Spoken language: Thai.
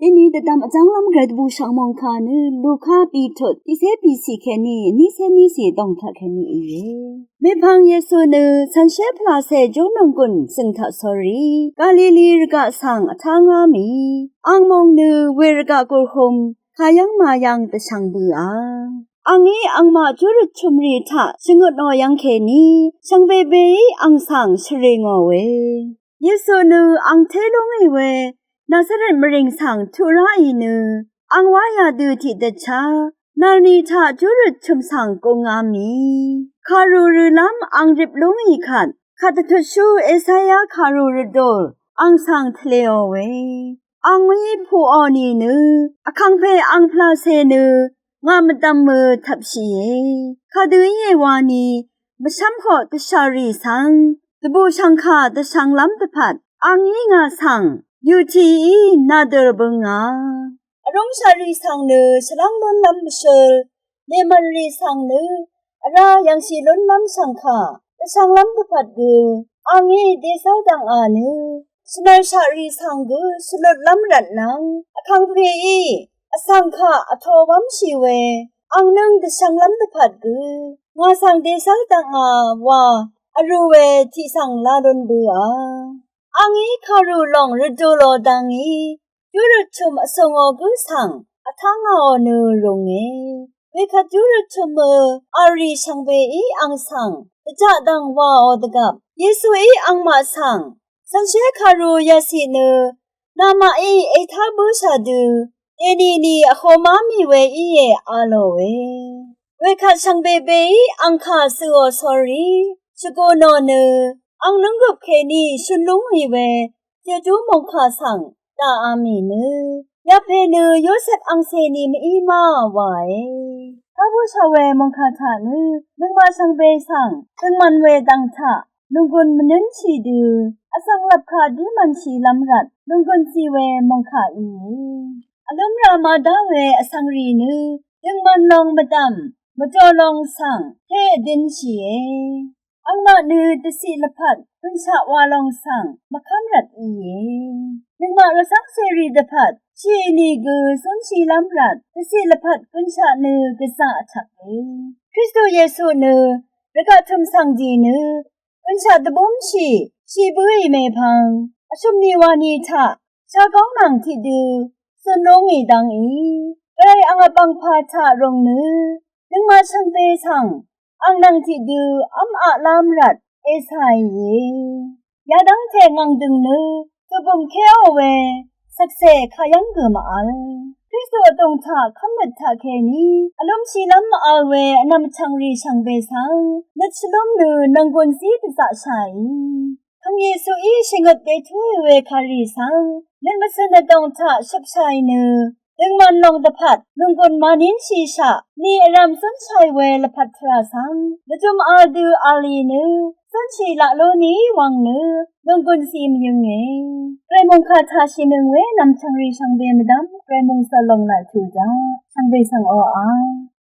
ทีนี้แต่ดำจังลำเกิดบูชางมองคานึลูกค้าปีถดที่เสปีสีแค่นี้นี่เสนี่สีต้องทักแค่นี้เองไม่พังเยซูนึฉันเชฟลาเซจงนงกุนซึ่งทักสอรีกาลิลีรกะสังทางามีอังมองนึเวรกะกุลหมขายังมายังแต่ช่างเบื่ออังนี้อังมาจุรุชุมรีทะชงดนอยังแค่นี้ช่างเบเบอังสังเชรงอเวเยซูนึอังเทลงอีเวนาซาเรตมริงสังทุราอีนึอังวายาดูทิเดชานานีทาจุรุชุมสังกงามีคารูรุลัมอังริบลงอีขัดคาตทชูเอสายาคารูรุโดอังสังทเลอเวอังมีผู้ออนีนึอคังเพอังพลาเซนึงามตัมมือทับชีคาดูเยวานีมชัมหอตชารีสังตบูชังคาตชังลัมตพัดอังยีงาสังยูทีนาเดอร์บังอาอารมณ์ชารีสังเนฉลังล้นล้ำเชลเนมันรีสังเนรายังชีล้นล้ำสังขาตชังล้ำตพัดกืออังยีเดซาดังอาเนสนายชารีสังกือสลดล้ำรัดนังอคังเพอีอสังขาอโทวัมชีเวอังนังตชังล้ำตพัดกืองาสังเดซาดังอาวาอรูเวที่สังลาดนเบืออังอีคารูลองฤดูโลดังอียุรชุมอสงอกุสังอทางอเนรงเอเวคัดยุรชุมอารีชังเบอีอังสังตะจะดังว่าอดกับเยซูอีอังมาสังสันเชคารูยาสีเนนามาอีเอทาบูชาดูเอนีอโคมามีเวอีเยอาโลเวคัดชังเบเบอีอังคาสือสอรีชโกโนเนอังนังกับเคนีชุนลุงอีเวเจจูมงคาสังตาอามีเนยาเพเนโยเซฟอังเซนีมอีมาไวถ้าผู้ชาวเวมงคาถานึนึงมาสังเบสังถึงมันเวดังทะนุกุนมนึนชีดืออสังลับคาดีมันชีลำรัดนุกุนซีเวมงคาอีอารมรามาดาเวอสังรีนึถึงมันลองมาดำมาจอลองสังเทดินชีอังมานือตสิลพัดคุณชาวาลองสังมาคำรัดอีนึงมาระสักเสรีดพัดชีนีกือสนชีลำรัดตสิลพัดคุณชานือกษาฉักคริสต์เยซูนือระกะทำสังดีนือคุณชาตบุมชีบุยเมพังอชุมนิวานีทะชาก้องหนังที่ดือสนลงอีดังอีไรอังอปังพาชารงนือนึงมาชังเตสังอังนังที่ดูอัมอาลามรัดเอสายเยยาดังเทงังดึงนือจะบุมเคอเวสักเสขยังเกมาอัลคริสต์ตรงทาคำนัดทาเคนีอารมณ์ชีลัมมาอัลเวนำชังรีชังเบสังนัดชลมนือนังกวนซีติสะชัยทั้งเยซูอีชิงดเตทุยเวคารีสังนึกมาสนตรงทาชับชัยนือดึงมันลงตะพัดลุงกุนมานินชีชะนี่รำส้นชัยเวละพัดทราสังละจุมอาดูอาลีนือส้นชีละโลนี้วังนือลุงกุนซีมยังเงไกรมงคาทาชินึงเวนำชังรีชังเบมดำไกรมงสลงละทูจาชังเบสังออา